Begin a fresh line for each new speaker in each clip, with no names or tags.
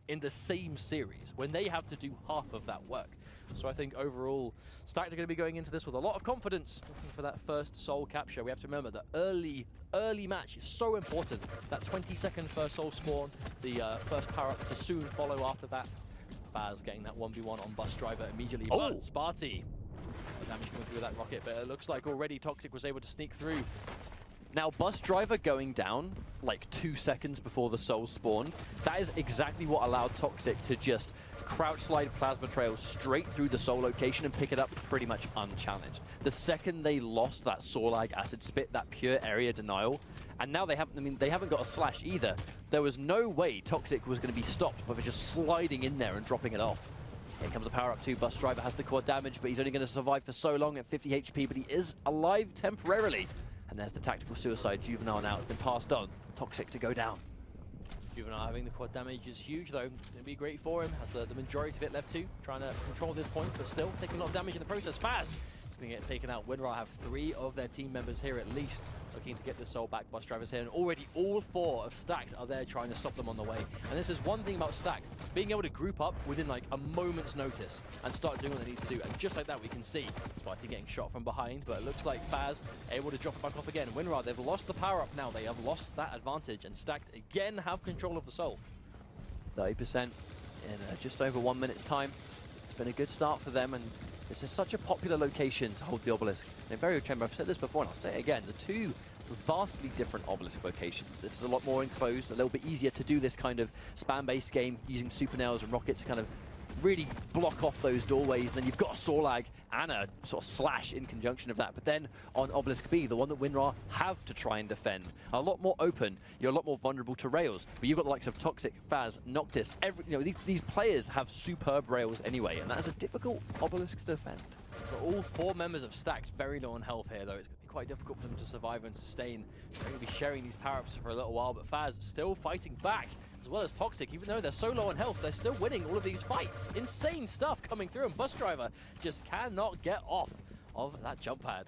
in the same series when they have to do half of that work. So I think overall, Stacked are going to be going into this with a lot of confidence, looking for that first soul capture. We have to remember that early match is so important. That 20-second first soul spawn, the first power-up to soon follow after that. Fazz getting that 1v1 on Bus Driver immediately.
Oh!
But Sparty, damage coming through that rocket, but it looks like already Toxic was able to sneak through.
Now, Bus Driver going down like 2 seconds before the soul spawned, that is exactly what allowed Toxic to just crouch slide Plasma Trail straight through the soul location and pick it up pretty much unchallenged. The second they lost that Soul-like Acid Spit, that pure area denial, and now they haven't got a slash either. There was no way Toxic was going to be stopped by just sliding in there and dropping it off. Here comes a power-up too. Bus Driver has the quad damage, but he's only going to survive for so long at 50 HP, but he is alive temporarily. And there's the tactical suicide. Juvenile now has been passed on. Toxic to go down.
Juvenile having the quad damage is huge though. It's going to be great for him. Has the majority of it left too. Trying to control this point, but still taking a lot of damage in the process. Fazz is going to get taken out. Winrar have 3 of their team members here at least, looking to get this soul back. Bus Driver's here, and already all 4 of Stacked are there trying to stop them on the way. And this is one thing about Stacked, being able to group up within like a moment's notice and start doing what they need to do. And just like that, we can see Sparty getting shot from behind, but it looks like Fazz able to drop it back off again. Winrar, they've lost the power-up now. They have lost that advantage, and Stacked again have control of the soul.
30% in just over 1 minute's time. It's been a good start for them, and this is such a popular location to hold the obelisk. In Imperial Chamber, I've said this before and I'll say it again, the 2 vastly different obelisk locations. This is a lot more enclosed, a little bit easier to do this kind of spam-based game using super nails and rockets to kind of really block off those doorways. And then you've got a Sorlag and a sort of slash in conjunction of that. But then on Obelisk B, the one that Winrar have to try and defend, a lot more open. You're a lot more vulnerable to rails. But you've got the likes of Toxic, Fazz, Noctis. These players have superb rails anyway, and that is a difficult Obelisk to defend.
For all 4 members of Stacked, very low on health here, though. It's going to be quite difficult for them to survive and sustain. They're going to be sharing these power-ups for a little while, but Fazz still fighting back, as well as Toxic. Even though they're so low on health, they're still winning all of these fights. Insane stuff coming through, and Bus Driver just cannot get off of that jump pad.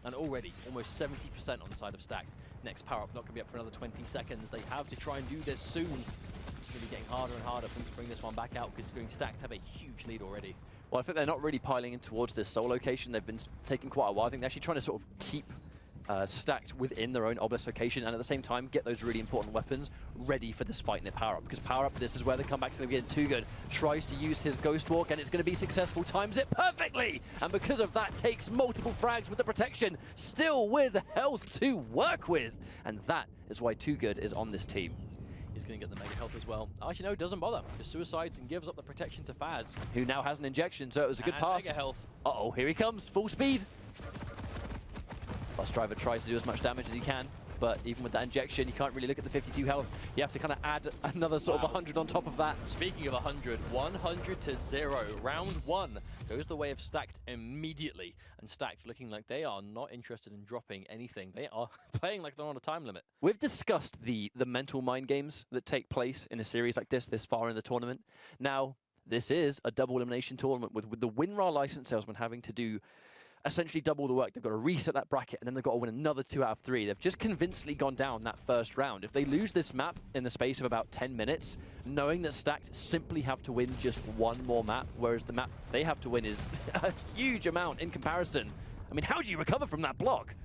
And already, almost 70% on the side of Stacked. Next power-up not going to be up for another 20 seconds. They have to try and do this soon. It's going to be getting harder and harder for them to bring this one back out, considering Stacked have a huge lead already.
Well, I think they're not really piling in towards this soul location. They've been taking quite a while. I think they're actually trying to sort of keep Stacked within their own obelisk location, and at the same time get those really important weapons ready for this fight in their power-up. Because power-up, this is where the comeback's going to get too good. Tries to use his Ghost Walk, and it's going to be successful. Times it perfectly! And because of that, takes multiple frags with the protection, still with health to work with. And that is why Too Good is on this team.
He's going to get the mega health as well. Actually, no, doesn't bother. Just suicides and gives up the protection to Fazz,
who now has an injection, so it was a good
and
pass.
Mega health.
Uh-oh, here he comes, full speed. Bus Driver tries to do as much damage as he can, but even with that injection, you can't really look at the 52 health. You have to kind of add another sort of 100 on top of that.
Speaking of 100, 100 to 0. Round 1 goes the way of Stacked immediately. And Stacked looking like they are not interested in dropping anything. They are playing like they're on a time limit.
We've discussed the mental mind games that take place in a series like this far in the tournament. Now, this is a double elimination tournament with the Winrar license salesman having to do essentially double the work. They've got to reset that bracket, and then they've got to win another 2 out of 3. They've just convincingly gone down that first round. If they lose this map in the space of about 10 minutes, knowing that Stacked simply have to win just 1 more map, whereas the map they have to win is a huge amount in comparison. I mean, how do you recover from that block?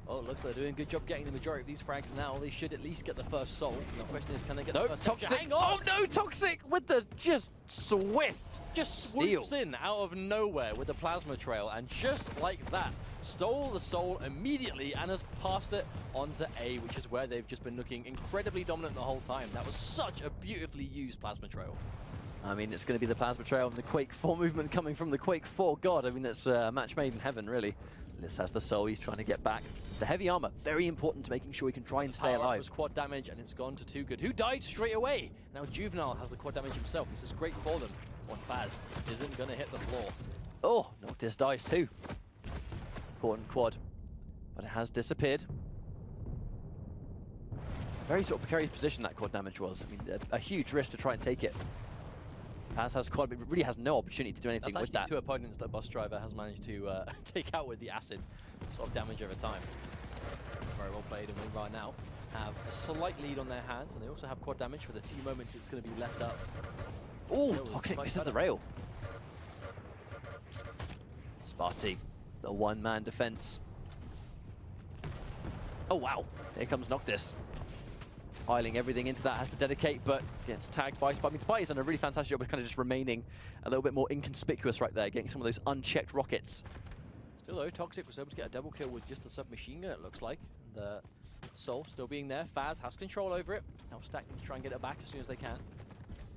Well, it looks like they're doing a good job getting the majority of these frags now. They should at least get the first soul. And the question is, can they get the first
Toxic.
Hang on!
Oh no, Toxic with the just swift.
Just swoops in out of nowhere with the plasma trail, and just like that, stole the soul immediately and has passed it onto A, which is where they've just been looking incredibly dominant the whole time. That was such a beautifully used plasma trail.
I mean, it's going to be the plasma trail and the Quake 4 movement coming from the Quake 4 god. I mean, that's a match made in heaven, really. Liz has the soul, he's trying to get back. The heavy armor, very important to making sure he can try and stay alive.
Was quad damage, and it's gone to Too Good, who died straight away. Now Juvenile has the quad damage himself. This is great for them. One Fazz isn't going to hit the floor.
Oh, Noctis dies too. Important quad, but it has disappeared. A very sort of precarious position that quad damage was. I mean, a huge risk to try and take it. Fazz has quad, but really has no opportunity to do anything with that.
That's actually 2 opponents that Bus Driver has managed to take out with the acid sort of damage over time. Very well played in Winrar now. have a slight lead on their hands, and they also have quad damage for the few moments it's going to be left up.
Oh, Toxic misses the rail. Sparty, the one-man defense. Oh, wow. Here comes Noctis. Piling everything into that, has to dedicate, but gets tagged by Spy. I mean, Spy's done a really fantastic job of kind of just remaining a little bit more inconspicuous right there, getting some of those unchecked rockets.
Still though, Toxic was able to get a double kill with just the submachine gun, it looks like. The Soul still being there. Fazz has control over it. Now Stack needs to try and get it back as soon as they can.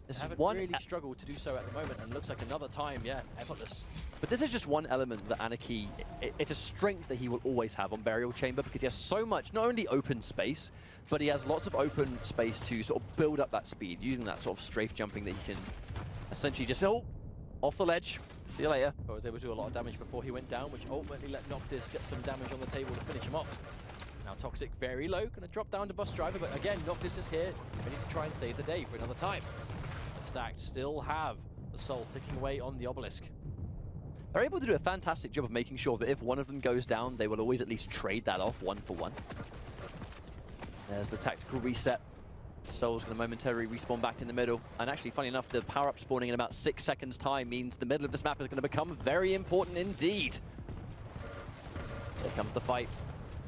They haven't really struggled to do so at the moment, and looks like another time, yeah, effortless.
But this is just one element that Anarchy, it's a strength that he will always have on Burial Chamber, because he has so much, not only open space, but he has lots of open space to sort of build up that speed, using that sort of strafe jumping that he can essentially just, off the ledge. See you later.
But was able to do a lot of damage before he went down, which ultimately let Noctis get some damage on the table to finish him off. Now Toxic very low, going to drop down to Bus Driver, but again, Noctis is here, ready to try and save the day for another time. But Stacked still have the Soul ticking away on the Obelisk.
They're able to do a fantastic job of making sure that if one of them goes down, they will always at least trade that off 1 for 1. There's the tactical reset. Soul's going to momentarily respawn back in the middle. And actually, funny enough, the power-up spawning in about 6 seconds' time means the middle of this map is going to become very important indeed. Here comes the fight.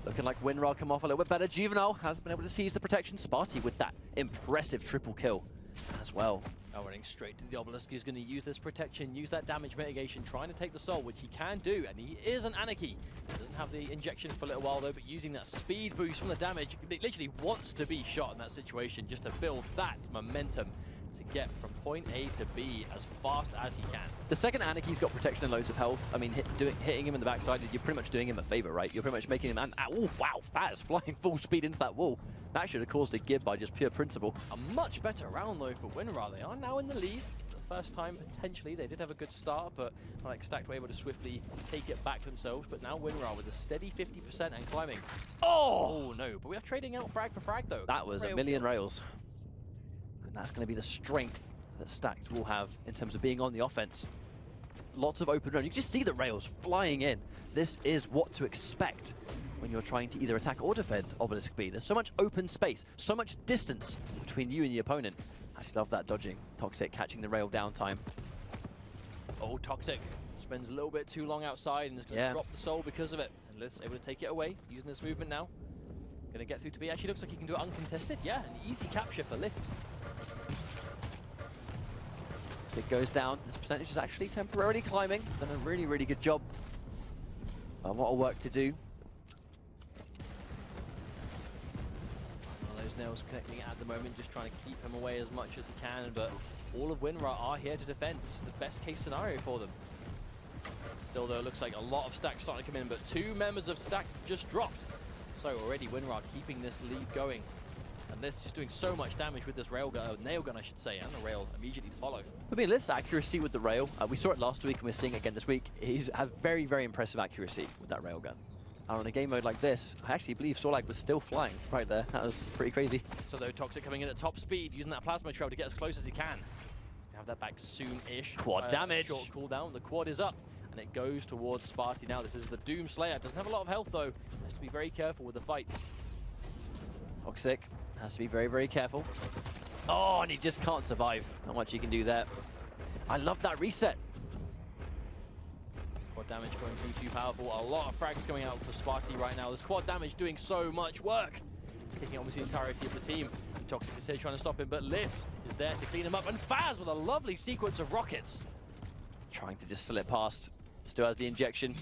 Looking like Winrar come off a little bit better. Juvenile has been able to seize the protection. Sparty with that impressive triple kill as well.
Now running straight to the Obelisk, he's going to use this protection, use that damage mitigation, trying to take the Soul, which he can do, and he is an Anarchy. He doesn't have the injection for a little while though, but using that speed boost from the damage, it literally wants to be shot in that situation just to build that momentum to get from point A to B as fast as he can.
The second Anarchy's got protection and loads of health. I mean, hitting him in the backside, you're pretty much doing him a favor, right? You're pretty much making him, oh wow, Fazz flying full speed into that wall. That should have caused a gib by just pure principle.
A much better round though for Winrar. They are now in the lead. For the first time, potentially, they did have a good start, but like Stacked were able to swiftly take it back themselves. But now Winrar with a steady 50% and climbing. Oh no, but we are trading out frag for frag though.
That was a million rails. And that's going to be the strength that Stacked will have in terms of being on the offense. Lots of open road. You can just see the rails flying in. This is what to expect when you're trying to either attack or defend Obelisk B. There's so much open space, so much distance between you and your opponent. I actually love that dodging. Toxic catching the rail downtime.
Oh, Toxic spends a little bit too long outside and is going to drop the Soul because of it. And Lith's able to take it away, using this movement now. Going to get through to B. Actually looks like he can do it uncontested. Yeah, an easy capture for Liths.
It goes down. This percentage is actually temporarily climbing. Done a really, really good job. A lot of work to do.
Well, those nails connecting at the moment, just trying to keep him away as much as he can, but all of Winrar are here to defend. This is the best case scenario for them. Still though, it looks like a lot of Stack starting to come in, but 2 members of Stack just dropped. So already Winrar keeping this lead going. And Lith's just doing so much damage with this nail gun, I should say, and the rail immediately to follow.
I mean, Lith's accuracy with the rail, we saw it last week and we're seeing it again this week. He's had very, very impressive accuracy with that railgun. And on a game mode like this, I actually believe Sorlag was still flying right there. That was pretty crazy.
So though, Toxic coming in at top speed, using that plasma trail to get as close as he can. To have that back soon-ish.
Quad damage.
Short cooldown. The quad is up, and it goes towards Sparty now. This is the Doom Slayer. Doesn't have a lot of health though. Has to be very careful with the fights.
Toxic has to be very, very careful. Oh, and he just can't survive. Not much he can do there. I love that reset.
Quad damage going through too powerful. A lot of frags coming out for Sparty right now. This quad damage doing so much work. Taking obviously the entirety of the team. Toxic is here trying to stop him, but Lith is there to clean him up. And Fazz with a lovely sequence of rockets.
Trying to just slip past. Still has the injection,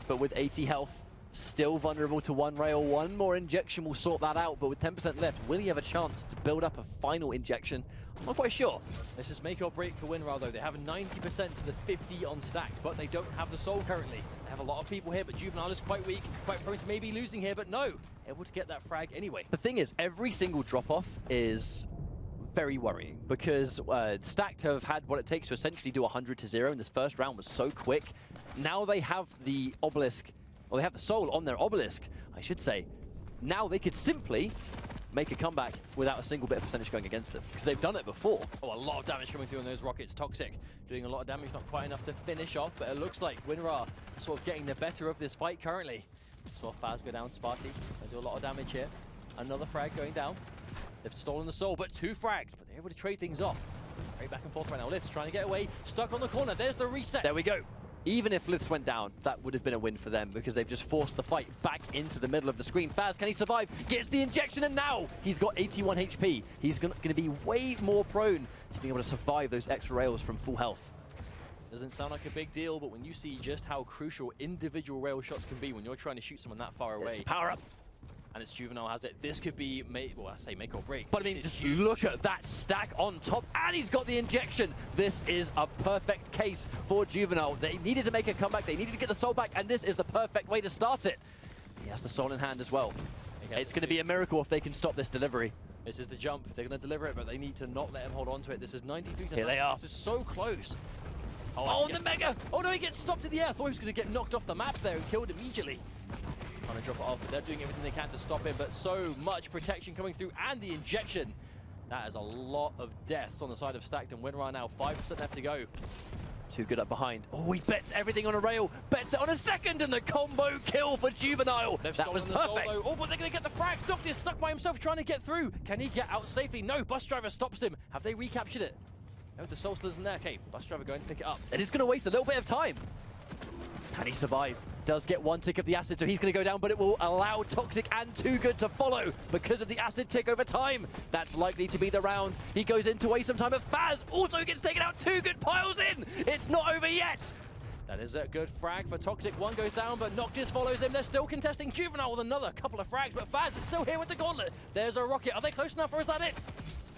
but with 80 health. Still vulnerable to one rail. One more injection will sort that out, but with 10% left, will he have a chance to build up a final injection? I'm not quite sure.
This is make or break for Winrar though. They have 90% to the 50 on Stacked, but they don't have the Soul currently. They have a lot of people here, but Juvenile is quite weak, quite prone to maybe losing here, but no, able to get that frag anyway.
The thing is, every single drop-off is very worrying because Stacked have had what it takes to essentially do 100 to 0, and this first round was so quick. Now they have the Obelisk, well, they have the Soul on their Obelisk, I should say. Now they could simply make a comeback without a single bit of percentage going against them, because they've done it before.
Oh, a lot of damage coming through on those rockets. Toxic doing a lot of damage, not quite enough to finish off, but it looks like Winrar sort of getting the better of this fight currently. Saw Fazz go down, Sparty. They do a lot of damage here. Another frag going down. They've stolen the soul, but 2 frags, but they're able to trade things off. Very back and forth right now. Lith's trying to get away, stuck on the corner. There's the reset.
There we go. Even if Liths went down, that would have been a win for them because they've just forced the fight back into the middle of the screen. Fazz, can he survive? Gets the injection, and now he's got 81 HP. He's going to be way more prone to being able to survive those extra rails from full health.
Doesn't sound like a big deal, but when you see just how crucial individual rail shots can be when you're trying to shoot someone that far away.
It's power up.
And it's Juvenile has it. This could be, well, I say make or break.
But I mean, just look at that stack on top, and he's got the injection. This is a perfect case for Juvenile. They needed to make a comeback. They needed to get the soul back, and this is the perfect way to start it. He has the soul in hand as well. It's going to be a miracle if they can stop this delivery.
This is the jump. They're going to deliver it, but they need to not let him hold on to it. This is 93 to 9.
Here they are.
This is so close. Oh, the Mega! Oh no, he gets stopped in the air. I thought he was going to get knocked off the map there and killed immediately. Trying to drop it off. They're doing everything they can to stop him, but so much protection coming through, and the injection. That is a lot of deaths on the side of Stacked and Winrar now. 5% left to go.
Too good up behind. Oh, he bets everything on a rail. Bets it on a second, and the combo kill for Juvenile. That was perfect.
Oh, but they're going to get the frags. Noctis stuck by himself trying to get through. Can he get out safely? No, Bus Driver stops him. Have they recaptured it? No, the soul still isn't there. Okay, Bus Driver going to pick it up.
And it's going to waste a little bit of time. Can he survive? Does get 1 tick of the acid, so he's going to go down, but it will allow Toxic and Too Good to follow because of the acid tick over time. That's likely to be the round. He goes in to waste some time, but Fazz also gets taken out. Too Good piles in. It's not over yet.
That is a good frag for Toxic. 1 goes down, but Noctis follows him. They're still contesting Juvenile with another couple of frags, but Fazz is still here with the gauntlet. There's a rocket. Are they close enough, or is that it?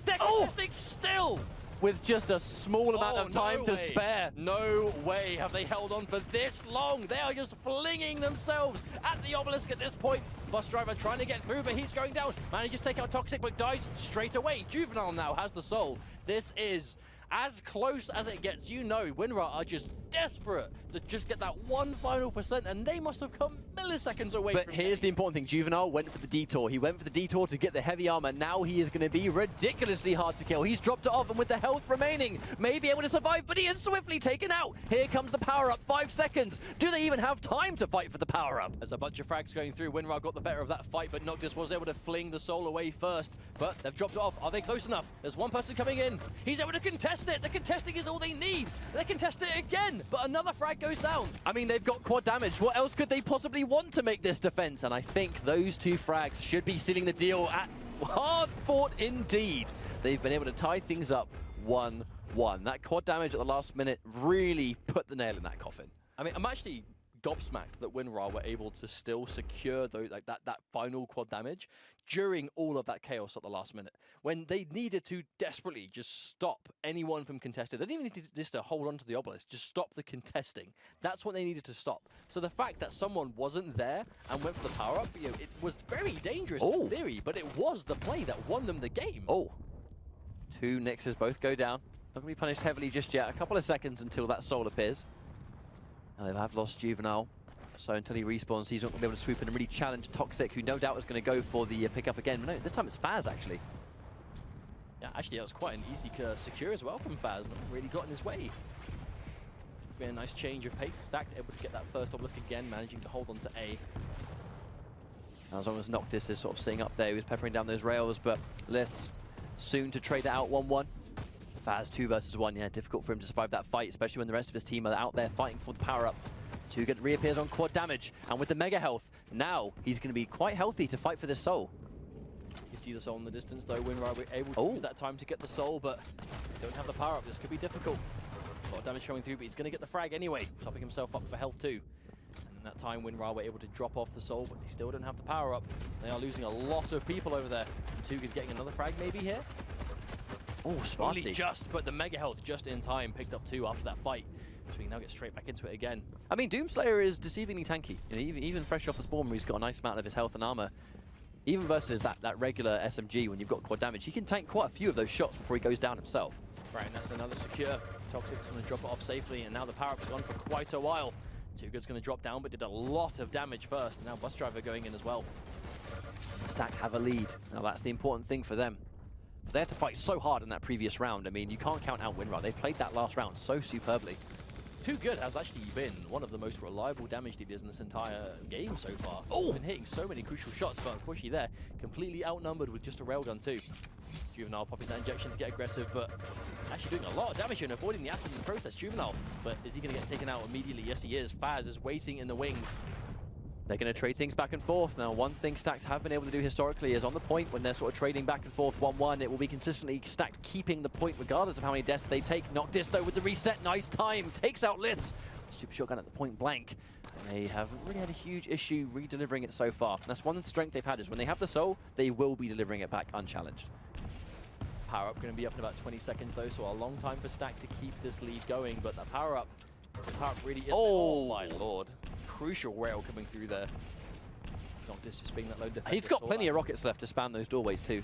They're contesting still!
With just a small amount of time to spare.
No way have they held on for this long. They are just flinging themselves at the obelisk at this point. Bus Driver trying to get through, but he's going down. Manages to take out Toxic, but dies straight away. Juvenile now has the soul. This is as close as it gets. You know, Winrar are just desperate to just get that 1 final %, and they must have come milliseconds away from
But here's the important thing. Juvenile went for the detour. He went for the detour to get the heavy armor. Now he is going to be ridiculously hard to kill. He's dropped it off, and with the health remaining, may be able to survive, but he is swiftly taken out. Here comes the power-up. 5 seconds. Do they even have time to fight for the power-up?
There's a bunch of frags going through. Winrar got the better of that fight, but Noctis was able to fling the soul away first. But they've dropped it off. Are they close enough? There's one person coming in. He's able to contest it. The contesting is all they need. They contest it again, but another frag goes down.
I mean, they've got quad damage. What else could they possibly want to make this defense? And I think those 2 frags should be sealing the deal. Hard fought indeed. They've been able to tie things up 1-1. That quad damage at the last minute really put the nail in that coffin.
I mean, I'm actually gobsmacked that Winrar were able to still secure those, that final quad damage during all of that chaos at the last minute, when they needed to desperately just stop anyone from contesting. They didn't even need to just to hold on to the obelisk, just stop the contesting. That's what they needed to stop. So the fact that someone wasn't there and went for the power-up, you know, it was very dangerous in theory, but it was the play that won them the game.
2 Nixes both go down. Not going to be punished heavily just yet. A couple of seconds until that soul appears. Now they have lost Juvenile, so until he respawns, he's not going to be able to swoop in and really challenge Toxic, who no doubt is going to go for the pickup again. But no, this time it's Fazz, actually.
Yeah, actually, that was quite an easy secure as well from Fazz. Not really got in his way. Been a nice change of pace. Stacked, able to get that first obelisk again, managing to hold on to A.
As long as Noctis is sort of sitting up there, he was peppering down those rails, but Liths soon to trade it out 1-1. Fazz 2 versus 1, yeah, difficult for him to survive that fight, especially when the rest of his team are out there fighting for the power-up. Too Good reappears on quad damage, and with the mega health, now he's going to be quite healthy to fight for this soul.
You see the soul in the distance, though. Winrar were able to use that time to get the soul, but don't have the power-up. This could be difficult. A lot of damage coming through, but he's going to get the frag anyway, topping himself up for health too. And in that time, Winrar were able to drop off the soul, but they still don't have the power-up. They are losing a lot of people over there. Too Good getting another frag maybe here.
Oh, Smarty.
Only just, but the mega health just in time, picked up 2 after that fight. So we can now get straight back into it again.
I mean, Doomslayer is deceivingly tanky. You know, even fresh off the spawn where he's got a nice amount of his health and armor. Even versus that regular SMG, when you've got quad damage, he can tank quite a few of those shots before he goes down himself.
Right, and that's another secure. Toxic's going to drop it off safely, and now the power-up's gone for quite a while. Too Good's going to drop down, but did a lot of damage first, and now Bus Driver going in as well.
Stacked have a lead. Now that's the important thing for them. They had to fight so hard in that previous round. I mean, you can't count out Winrar. They played that last round so superbly.
Too Good has actually been one of the most reliable damage dealers in this entire game so far. Oh! Been hitting so many crucial shots, but unfortunately there, completely outnumbered with just a railgun too. Juvenile popping that injection to get aggressive, but actually doing a lot of damage here and avoiding the acid in the process. Juvenile, but is he going to get taken out immediately? Yes, he is. Fazz is waiting in the wings.
They're going to trade things back and forth. Now, one thing Stacked have been able to do historically is on the point, when they're sort of trading back and forth 1-1, it will be consistently Stacked keeping the point regardless of how many deaths they take. Noctis, though, with the reset. Nice time. Takes out Litz. Super shotgun at the point blank. And they haven't really had a huge issue re-delivering it so far. And that's one strength they've had, is when they have the soul, they will be delivering it back unchallenged.
Power-up going to be up in about 20 seconds, though, so a long time for Stacked to keep this lead going. But the power-up really is... Oh, my lord. Crucial rail coming through there. Noctis just being that low defense.
He's got plenty of rockets left to span those doorways too.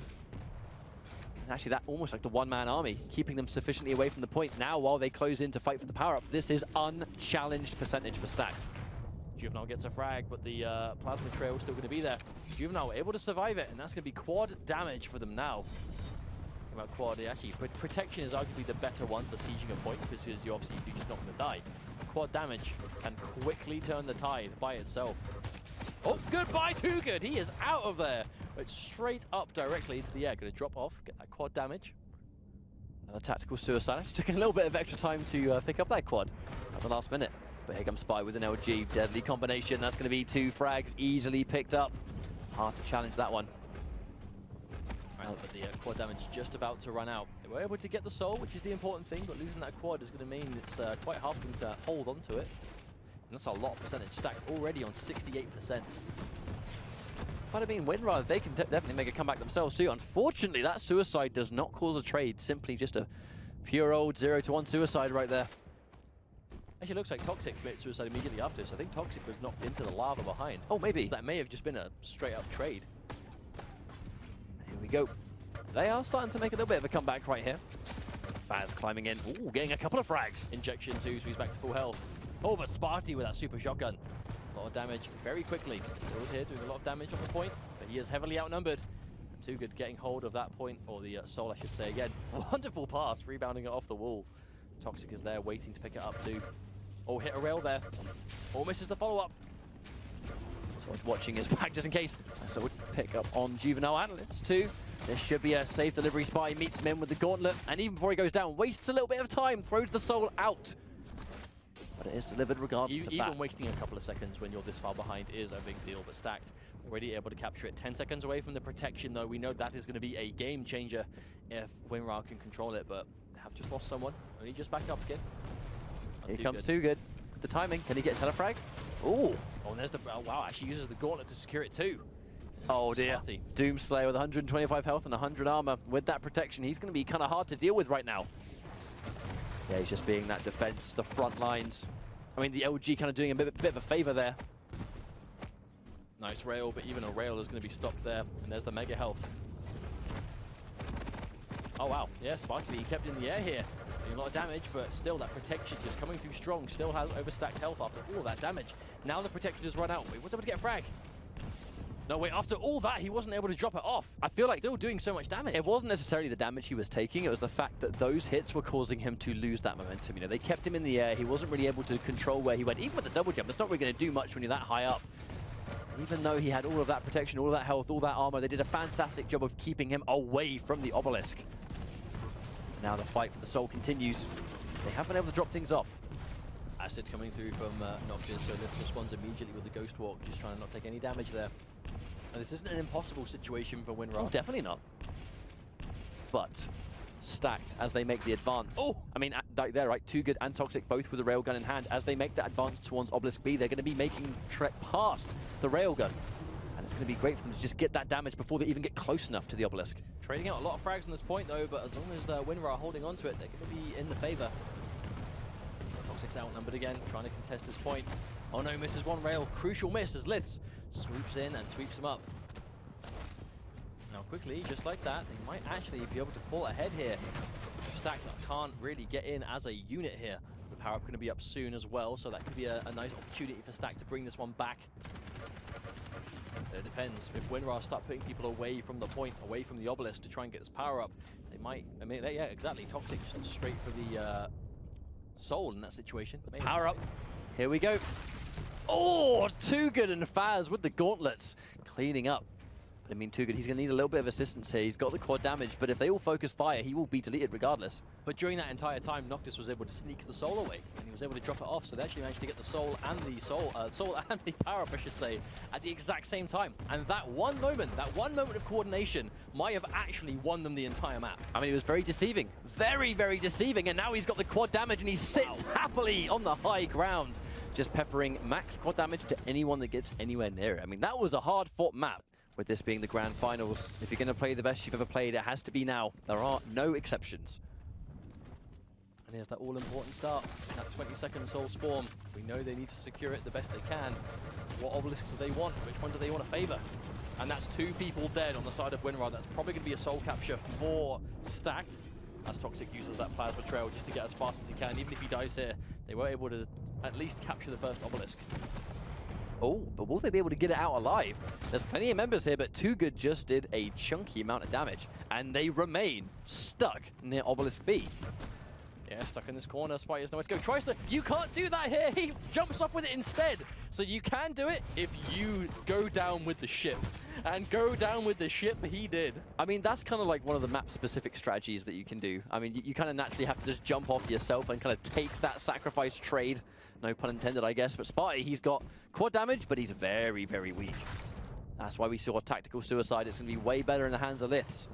And actually, that almost like the one-man army, keeping them sufficiently away from the point. Now, while they close in to fight for the power-up, this is unchallenged percentage for Stacked.
Juvenile gets a frag, but the plasma trail is still going to be there. Juvenile were able to survive it, and that's going to be quad damage for them now. About quad, actually, protection is arguably the better one for sieging a point, because you obviously you're just not going to die. Quad damage can quickly turn the tide by itself. Oh, goodbye, Too Good. He is out of there. It's straight up directly into the air. Going to drop off, get that quad damage.
Another tactical suicide. Just took a little bit of extra time to pick up that quad at the last minute. But here comes Spy with an LG. Deadly combination. That's going to be 2 frags easily picked up. Hard to challenge that one.
Right, but the quad damage just about to run out. They were able to get the soul, which is the important thing, but losing that quad is going to mean it's quite hard for them to hold on to it. And that's a lot of percentage. Stacked already on 68%.
But I mean, Winrar, they can definitely make a comeback themselves too. Unfortunately, that suicide does not cause a trade. Simply just a pure old 0-1 suicide right there.
Actually, looks like toxjq committed suicide immediately after, so I think toxjq was knocked into the lava behind.
Oh, maybe.
So that may have just been a straight-up trade.
Here we go. They are starting to make a little bit of a comeback right here. Fazz climbing in. Ooh, getting a couple of frags.
Injection too, so he's back to full health. Oh, but Sparty with that super shotgun. A lot of damage very quickly. Still here doing a lot of damage on the point, but he is heavily outnumbered. Too Good getting hold of that point, or the soul, I should say again. Wonderful pass, rebounding it off the wall. toxjq is there waiting to pick it up too. Oh, hit a rail there. Oh, misses the follow-up. Someone's watching his back just in case. So would pick up on Juvenile Analyst too. This should be a safe delivery. Spy meets him in with the gauntlet, and even before he goes down, wastes a little bit of time, throws the soul out. But it is delivered regardless of that. Even wasting a couple of seconds when you're this far behind is a big deal, but Stacked already able to capture it. 10 seconds away from the protection, though. We know that is going to be a game changer if Winrar can control it, but they have just lost someone. Only just back up again.
Here comes Too Good. The timing. Can he get telefrag? Ooh.
Oh, and there's the... Oh, wow, actually uses the gauntlet to secure it too.
Oh dear. Doomslayer with 125 health and 100 armor. With that protection, he's going to be kind of hard to deal with right now. Yeah, he's just being that defense, the front lines. I mean, the LG kind of doing a bit of a favor there.
Nice rail, but even a rail is going to be stopped there. And there's the mega health. Oh, wow. Yeah, Sparty, he kept in the air here. Doing a lot of damage, but still that protection just coming through strong. Still has overstacked health after all that damage. Now the protection has run out. He was able to get a frag. No, wait, after all that, he wasn't able to drop it off.
I feel like
still doing so much damage.
It wasn't necessarily the damage he was taking, it was the fact that those hits were causing him to lose that momentum. You know, they kept him in the air, he wasn't really able to control where he went. Even with the double jump, it's not really going to do much when you're that high up. Even though he had all of that protection, all of that health, all that armor, they did a fantastic job of keeping him away from the obelisk. Now the fight for the soul continues. They have been able to drop things off.
Acid coming through from Noctis, so Lift responds immediately with the Ghost Walk, just trying to not take any damage there. And this isn't an impossible situation for Winrar.
Oh, definitely not. But Stacked as they make the advance.
Oh!
I mean, right there, right? Too Good and toxjq both with a railgun in hand. As they make that advance towards Obelisk B, they're going to be making trek past the railgun. And it's going to be great for them to just get that damage before they even get close enough to the Obelisk.
Trading out a lot of frags on this point, though, but as long as Winrar are holding on to it, they're going to be in the favor. toxjq's outnumbered again, trying to contest this point. Oh no, misses one rail. Crucial miss as Litz swoops in and sweeps him up. Now quickly, just like that, they might actually be able to pull ahead here. Stacked can't really get in as a unit here. The power-up going to be up soon as well, so that could be a nice opportunity for Stacked to bring this one back. It depends. If Winrar start putting people away from the point, away from the obelisk to try and get this power-up, they might... I mean, yeah, exactly. toxjq just straight for the Soul in that situation. Maybe
Power up. Here we go. Oh, Too Good and Fazz with the gauntlets. Cleaning up. But I mean, Too Good, he's going to need a little bit of assistance here. He's got the quad damage, but if they all focus fire, he will be deleted regardless.
But during that entire time, Noctis was able to sneak the soul away, and he was able to drop it off, so they actually managed to get the soul and the soul and the power-up, I should say, at the exact same time. And that one moment of coordination might have actually won them the entire map.
I mean, it was very deceiving. Very, very deceiving, and now he's got the quad damage, and he sits happily on the high ground, just peppering max quad damage to anyone that gets anywhere near it. I mean, that was a hard-fought map. With this being the grand finals, if you're going to play the best you've ever played, it has to be now. There are no exceptions.
And here's that all-important start, that 20-second soul spawn. We know they need to secure it the best they can. What obelisks do they want? Which one do they want to favor? And that's 2 people dead on the side of Winrar. That's probably going to be a soul capture for Stacked, as toxjq uses that plasma trail just to get as fast as he can. Even if he dies here, they were able to at least capture the first obelisk.
Oh, but will they be able to get it out alive? There's plenty of members here, but Too Good just did a chunky amount of damage, and they remain stuck near Obelisk B.
Yeah, stuck in this corner. Spy has nowhere to go. Tries to... You can't do that here. He jumps off with it instead. So you can do it if you go down with the ship. And go down with the ship he did.
I mean, that's kind of like one of the map-specific strategies that you can do. I mean, you kind of naturally have to just jump off yourself and kind of take that sacrifice trade. No pun intended, I guess. But Spy, he's got quad damage, but he's very, very weak. That's why we saw tactical suicide. It's going to be way better in the hands of Liths.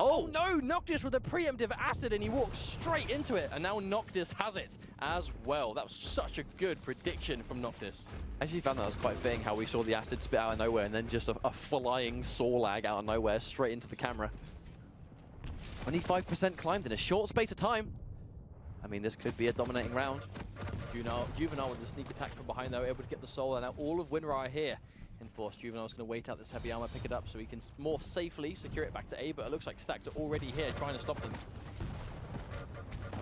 Oh no, Noctis with a preemptive acid, and he walks straight into it, and now Noctis has it as well. That was such a good prediction from Noctis.
I actually found that was quite fitting how we saw the acid spit out of nowhere and then just a flying soul lag out of nowhere straight into the camera. 25% climbed in a short space of time. I mean, this could be a dominating round.
Juvenile with the sneak attack from behind, though, able to get the soul, and now all of Winrar are here. Enforced. Juvenil's going to wait out this heavy armor, pick it up so he can more safely secure it back to A, but it looks like Stacked are already here trying to stop them.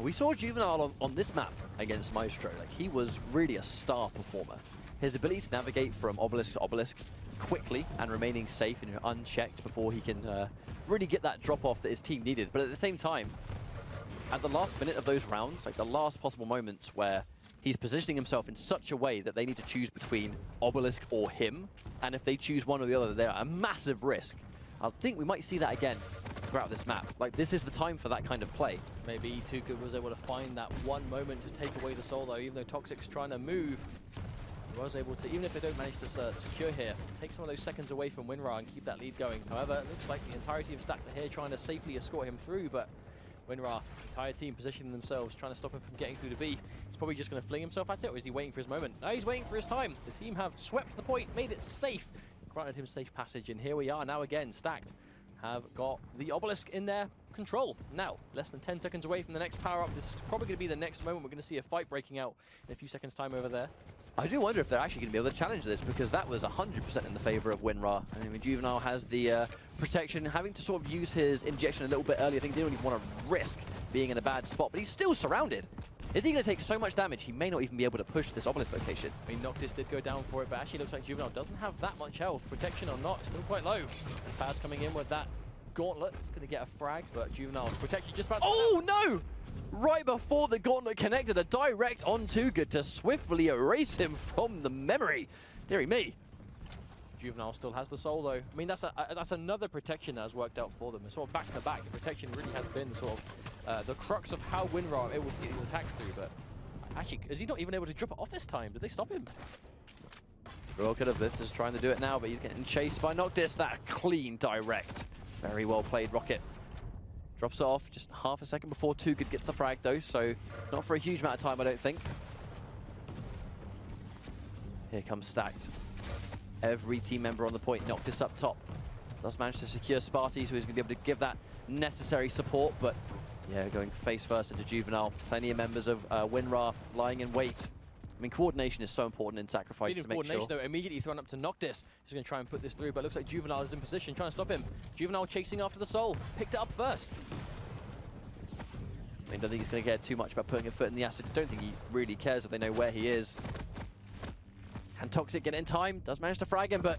We saw Juvenile on this map against Maestro. Like, he was really a star performer. His ability to navigate from obelisk to obelisk quickly and remaining safe and unchecked before he can really get that drop-off that his team needed. But at the same time, at the last minute of those rounds, like the last possible moments where he's positioning himself in such a way that they need to choose between obelisk or him, and if they choose one or the other, they're at a massive risk. I think we might see that again throughout this map. Like, this is the time for that kind of play.
Maybe Too Good was able to find that one moment to take away the soul, though, even though toxjq's trying to move. He was able to, even if they don't manage to secure here, take some of those seconds away from Winrar and keep that lead going. However, it looks like the entirety of Stacked are here trying to safely escort him through, but Winrar, entire team positioning themselves, trying to stop him from getting through to B. He's probably just going to fling himself at it, or is he waiting for his moment? No, he's waiting for his time. The team have swept the point, made it safe, granted him safe passage, and here we are now again. Stacked have got the obelisk in their control. Now, less than 10 seconds away from the next power-up. This is probably going to be the next moment we're going to see a fight breaking out in a few seconds' time over there.
I do wonder if they're actually going to be able to challenge this, because that was 100% in the favor of Winrar. I mean, Juvenile has the protection, having to sort of use his injection a little bit early. I think they don't even want to risk being in a bad spot, but he's still surrounded. Is he going to take so much damage, he may not even be able to push this obelisk location?
I mean, Noctis did go down for it, but actually looks like Juvenile doesn't have that much health. Protection or not, still quite low. And Fazz coming in with that gauntlet. It's going to get a frag, but Juvenile's protection just about to...
Oh, no! Right before the gauntlet connected, a direct on Too Good to swiftly erase him from the memory. Deary me.
Juvenile still has the soul, though. I mean, that's another protection that has worked out for them. It's sort of back-to-back. The protection really has been sort of the crux of how Winrar are able to get his attacks through, but actually, is he not even able to drop it off this time? Did they stop him?
Well, could have. Blitz is trying to do it now, but he's getting chased by Noctis. That clean direct. Very well played, Rocket. Drops it off just half a second before Too Good gets the frag, though, so not for a huge amount of time, I don't think. Here comes Stacked. Every team member on the point. Noctis up top. Does manage to secure Sparty, so he's going to be able to give that necessary support, but yeah, going face first into Juvenile. Plenty of members of Winrar lying in wait. I mean, coordination is so important in Sacrifice to make sure.
Though, immediately thrown up to Noctis. He's going to try and put this through, but it looks like Juvenile is in position, trying to stop him. Juvenile chasing after the soul. Picked it up first.
I mean, I don't think he's going to care too much about putting a foot in the acid. I don't think he really cares if they know where he is. Can toxjq get in time? Does manage to frag him, but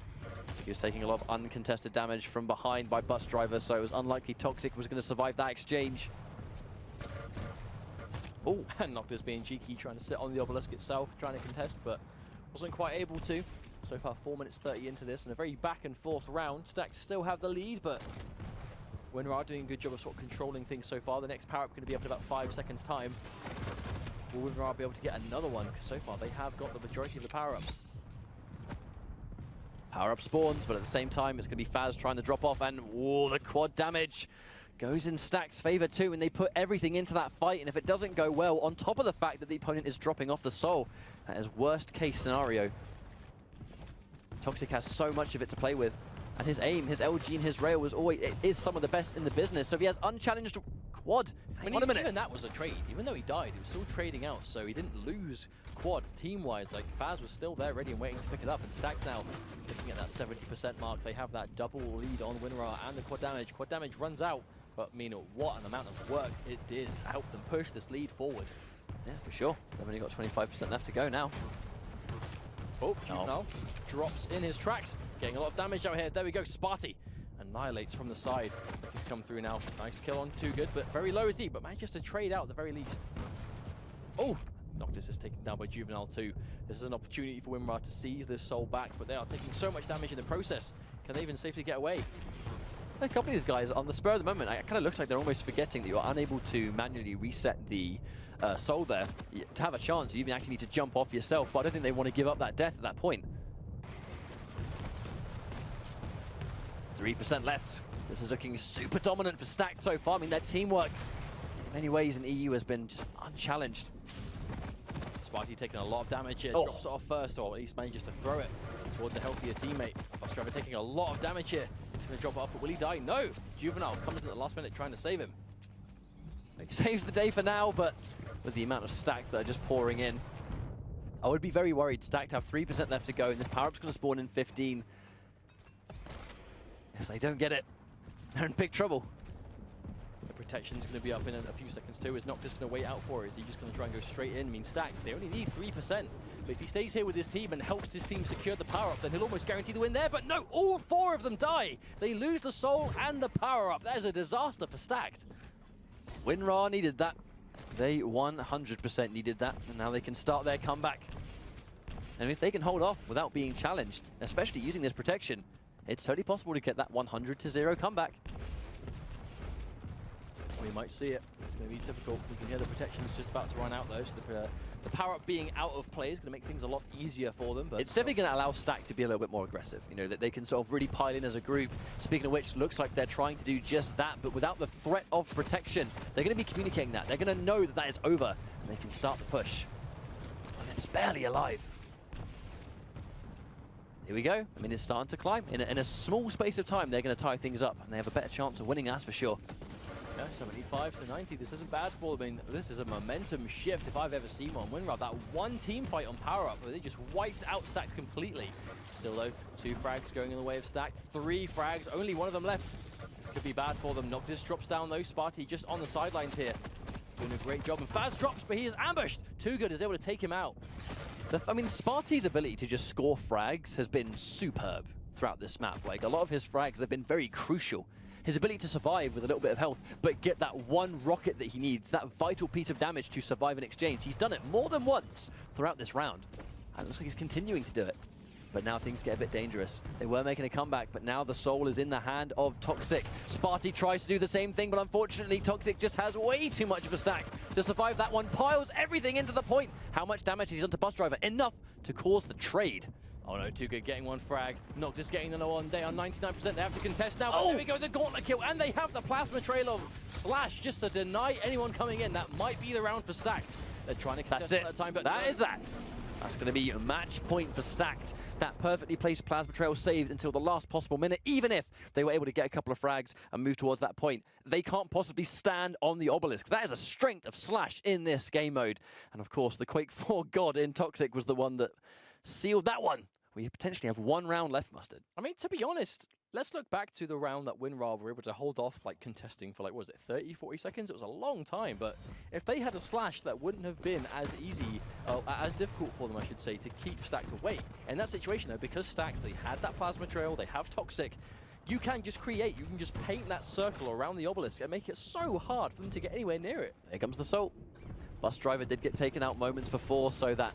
he was taking a lot of uncontested damage from behind by Bus Driver, so it was unlikely toxjq was going to survive that exchange. Oh,
And Noctis being cheeky, trying to sit on the obelisk itself, trying to contest, but wasn't quite able to. So far, 4 minutes 30 into this, and a very back and forth round. Stack still have the lead, but Winrar doing a good job of sort of controlling things so far. The next power-up going to be up in about 5 seconds' time. Will Winrar be able to get another one? Because so far, they have got the majority of the power-ups.
power-up spawns, but at the same time, it's going to be Fazz trying to drop off, and whoa, the quad damage goes in Stack's favor too, and they put everything into that fight, and if it doesn't go well, on top of the fact that the opponent is dropping off the soul, that is worst case scenario. toxjq has so much of it to play with, and his aim, his LG and his rail is some of the best in the business, so if he has unchallenged quad, hang on a minute.
Even that was a trade. Even though he died, he was still trading out, so he didn't lose quad team-wise. Like, Fazz was still there ready and waiting to pick it up, and Stack's now looking at that 70% mark. They have that double lead on Winrar and the quad damage. Quad damage runs out, but what an amount of work it did to help them push this lead forward.
Yeah, for sure. They've only got 25% left to go now.
Oh, Juvenile drops in his tracks, getting a lot of damage out here. There we go, Sparty annihilates from the side. He's come through now. Nice kill on Too Good, but very low is he, but manages to trade out at the very least. Oh, Noctis is taken down by Juvenile too. This is an opportunity for Winrar to seize this soul back, but they are taking so much damage in the process. Can they even safely get away?
A couple of these guys, on the spur of the moment, it kind of looks like they're almost forgetting that you're unable to manually reset the soul there. To have a chance, you even actually need to jump off yourself, but I don't think they want to give up that death at that point. 3% left. This is looking super dominant for Stack so far. I mean, their teamwork, in many ways, in EU has been just unchallenged.
Sparty taking a lot of damage here, drops it off first, or at least manages to throw it towards a healthier teammate. Ostrava taking a lot of damage here. He's going to drop it off, but will he die? No! Juvenile comes in at the last minute trying to save him.
He saves the day for now, but with the amount of Stack that are just pouring in, I would be very worried. Stack to have 3% left to go, and this power-up's going to spawn in 15. If they don't get it, they're in big trouble.
The protection's going to be up in a few seconds too. Is Noctis going to wait out for it? Is he just going to try and go straight in? I mean, Stack, they only need 3%. But if he stays here with his team and helps his team secure the power-up, then he'll almost guarantee the win there. But no, all 4 of them die. They lose the soul and the power-up. That is a disaster for Stacked.
Winrar needed that. They 100% needed that, and now they can start their comeback. And if they can hold off without being challenged, especially using this protection, it's totally possible to get that 100-0 comeback.
We might see it. It's going to be difficult. We can hear the protection's just about to run out though, so the power-up being out of play is going to make things a lot easier for them. But
it's definitely going to allow Stack to be a little bit more aggressive. You know, that they can sort of really pile in as a group. Speaking of which, looks like they're trying to do just that, but without the threat of protection. They're going to be communicating that. They're going to know that that is over, and they can start the push. And it's barely alive. Here we go. I mean, it's starting to climb. In a small space of time, they're going to tie things up, and they have a better chance of winning, that's for sure.
Yeah, 75 to 90. This isn't bad for them. I mean, this is a momentum shift if I've ever seen one. Winrar, that one team fight on power-up where they just wiped out Stacked completely. Still though, 2 frags going in the way of Stacked. 3 frags, only 1 of them left. This could be bad for them. Noctis drops down though. Sparty just on the sidelines here. Doing a great job. And Fazz drops, but he is ambushed. Too Good is able to take him out.
I mean, Sparty's ability to just score frags has been superb throughout this map. Like, a lot of his frags have been very crucial. His ability to survive with a little bit of health, but get that one rocket that he needs, that vital piece of damage to survive an exchange. He's done it more than once throughout this round. And it looks like he's continuing to do it. But now things get a bit dangerous. They were making a comeback, but now the soul is in the hand of toxjq. Sparty tries to do the same thing, but unfortunately toxjq just has way too much of a stack to survive that one. Piles everything into the point. How much damage he's done to Bus Driver? Enough to cause the trade.
Oh no, Too Good getting 1 frag. Noctis getting another one. They are 99%. They have to contest now. Oh, there we go, the gauntlet kill. And they have the plasma trail of Slash just to deny anyone coming in. That might be the round for Stacked. They're trying to contest at that time, but
that is that. That's going to be a match point for Stacked. That perfectly placed plasma trail saved until the last possible minute. Even if they were able to get a couple of frags and move towards that point, they can't possibly stand on the obelisk. That is a strength of Slash in this game mode. And of course, the Quake 4 god in toxjq was the one that sealed that one. We potentially have 1 round left, Mustard.
I mean, to be honest, let's look back to the round that Winrar were able to hold off, like, contesting for, like, what was it, 30, 40 seconds? It was a long time, but if they had a Slash, that wouldn't have been as easy, as difficult for them, I should say, to keep Stacked away. In that situation, though, because Stacked, they had that plasma trail, they have toxjq, you can just create, you can just paint that circle around the obelisk and make it so hard for them to get anywhere near it.
Here comes the soul. Bus Driver did get taken out moments before, so that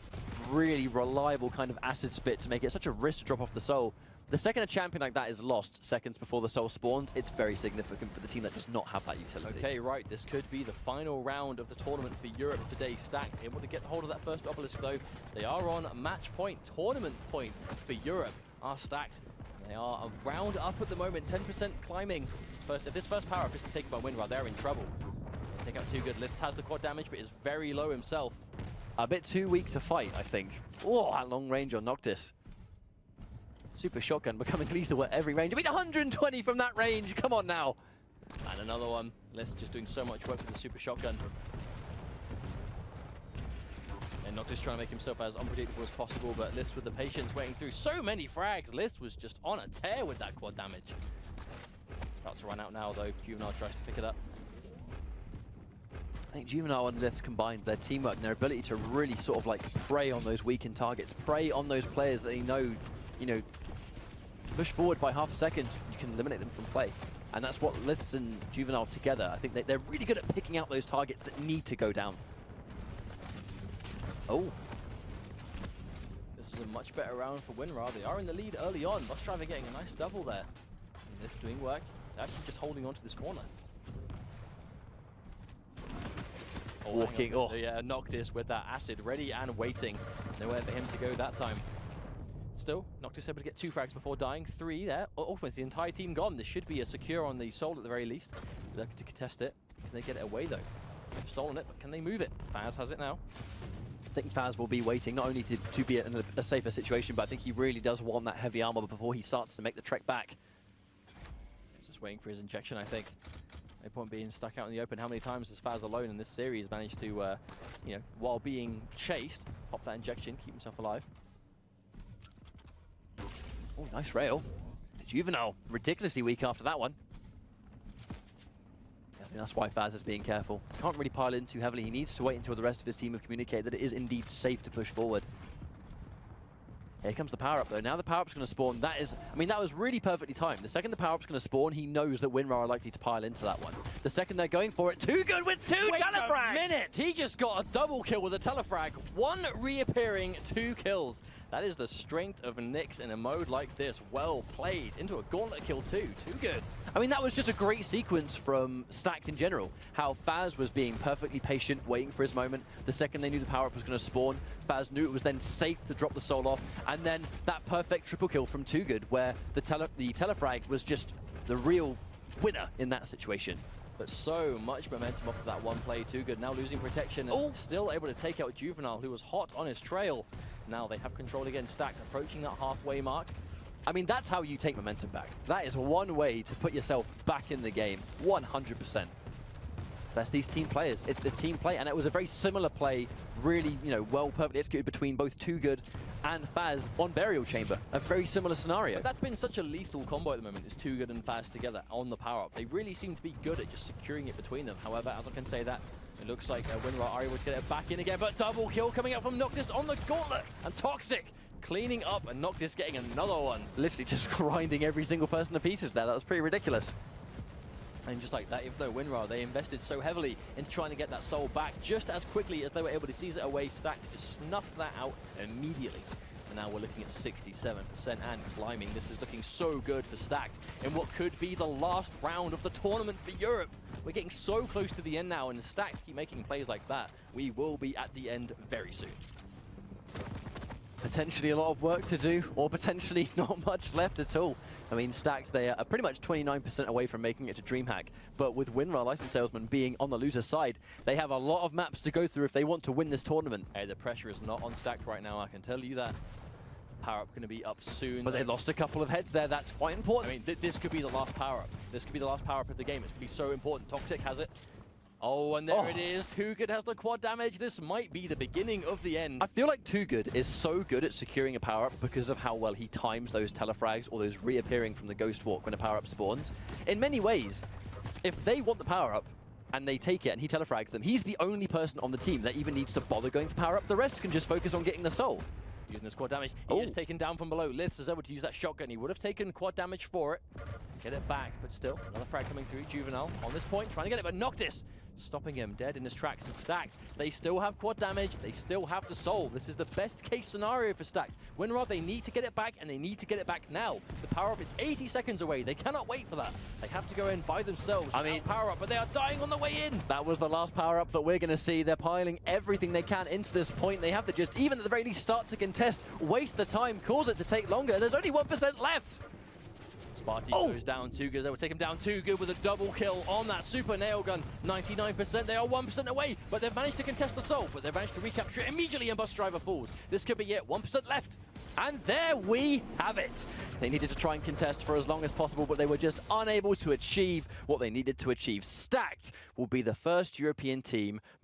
really reliable kind of acid spit to make it such a risk to drop off the soul. The second a champion like that is lost seconds before the soul spawned, it's very significant for the team that does not have that utility.
Okay, right, this could be the final round of the tournament for Europe today. Stacked able to get hold of that first obelisk though. They are on match point, tournament point for Europe. Are Stacked. They are a round up at the moment, 10% climbing. If this first power up isn't taken by Winrar, they're in trouble. They take out Too Good. Litz has the quad damage, but is very low himself.
A bit too weak to fight, I think. Oh, that long range on Noctis. Super Shotgun becoming lethal at every range. I mean, 120 from that range. Come on now.
And another one. Litz just doing so much work with the Super Shotgun. And Noctis trying to make himself as unpredictable as possible, but Litz with the patience waiting through so many frags. Litz was just on a tear with that quad damage. It's about to run out now, though. Juvenile tries to pick it up.
I think Juvenile and Litz combined, their teamwork and their ability to really sort of like prey on those weakened targets, prey on those players that they know, you know, push forward by half a second, you can eliminate them from play. And that's what Litz and Juvenile together, I think they're really good at picking out those targets that need to go down. Oh.
This is a much better round for Winrar. They are in the lead early on. Bus Driver getting a nice double there. And Litz doing work. They're actually just holding on to this corner. Oh,
walking, oh.
Yeah, Noctis with that acid ready and waiting. Nowhere for him to go that time. Still, Noctis able to get 2 frags before dying. 3 there. Ultimately, the entire team gone. This should be a secure on the soul at the very least. Looking to contest it. Can they get it away though? They've stolen it, but can they move it? Fazz has it now.
I think Fazz will be waiting, not only to be in a safer situation, but I think he really does want that heavy armor before he starts to make the trek back.
He's just waiting for his injection, I think. No point being stuck out in the open. How many times has Fazz alone in this series managed to, you know, while being chased, pop that injection, keep himself alive?
Oh, nice rail. Juvenile, ridiculously weak after that one. I think that's why Fazz is being careful. Can't really pile in too heavily. He needs to wait until the rest of his team have communicated that it is indeed safe to push forward. Here comes the power-up, though. Now the power-up's going to spawn. That is, I mean, that was really perfectly timed. The second the power-up's going to spawn, he knows that Winrar are likely to pile into that one. The second they're going for it, Too Good with 2 telefrags!
Wait a minute! He just got a double kill with a telefrag. 1 reappearing, 2 kills. That is the strength of Nyx in a mode like this. Well played. Into a gauntlet kill too. Too good.
I mean, that was just a great sequence from Stacked in general. How Fazz was being perfectly patient, waiting for his moment. The second they knew the power-up was going to spawn, Fazz knew it was then safe to drop the soul off. And then that perfect triple kill from Too Good, where the telefrag was just the real winner in that situation.
But so much momentum off of that one play. Too Good now losing protection and still able to take out Juvenile, who was hot on his trail. Now they have control again. Stacked approaching that halfway mark.
I mean, that's how you take momentum back. That is one way to put yourself back in the game, 100%. That's these team players. It's the team play, and it was a very similar play, really, you know, well, perfectly executed between both Too Good and Fazz on Burial Chamber. A very similar scenario.
But that's been such a lethal combo at the moment, is Too Good and Fazz together on the power-up. They really seem to be good at just securing it between them. However, as I can say that, it looks like Winrar are able to get it back in again, but double kill coming out from Noctis on the gauntlet, and Toxic cleaning up, and Noctis getting another one.
Literally just grinding every single person to pieces there. That was pretty ridiculous.
And just like that, even though Winrar, they invested so heavily in trying to get that soul back just as quickly as they were able to seize it away, Stacked just snuffed that out immediately. And now we're looking at 67% and climbing. This is looking so good for Stacked in what could be the last round of the tournament for Europe. We're getting so close to the end now, and Stacked keep making plays like that, we will be at the end very soon.
Potentially a lot of work to do, or potentially not much left at all. I mean, Stacked, they are pretty much 29% away from making it to DreamHack, but with Winrar License Salesman being on the loser side, they have a lot of maps to go through if they want to win this tournament.
Hey, the pressure is not on Stacked right now, I can tell you that. Power-up going to be up soon.
But they lost a couple of heads there, that's quite important.
I mean, this could be the last power-up. This could be the last power-up of the game. It's going to be so important. Toxic has it. Oh, and there it is. Too Good has the quad damage. This might be the beginning of the end.
I feel like Too Good is so good at securing a power-up because of how well he times those telefrags or those reappearing from the Ghost Walk when a power-up spawns. In many ways, if they want the power-up and they take it and he telefrags them, he's the only person on the team that even needs to bother going for power-up. The rest can just focus on getting the soul.
Using this quad damage. He is taken down from below. Litz is able to use that shotgun. He would have taken quad damage for it. Get it back, but still, another frag coming through. Juvenile on this point, trying to get it, but Noctis stopping him dead in his tracks. And Stacked, they still have quad damage, they still have the soul. This is the best case scenario for Stacked. Winrar, they need to get it back, and they need to get it back now. The power-up is 80 seconds away. They cannot wait for that. They have to go in by themselves. I mean, power-up, but they are dying on the way in.
That was the last power-up that we're going to see. They're piling everything they can into this point. They have to just, even at the very least, start to contest, waste the time, cause it to take longer. There's only 1% left.
Sparty goes down too good. They will take him down too good with a double kill on that super nail gun. 99%. They are 1% away, but they've managed to contest the soul, but they've managed to recapture it immediately, and Bus Driver falls. This could be it. 1% left. And there we have it. They needed to try and contest for as long as possible, but they were just unable to achieve what they needed to achieve. Stacked will be the first European team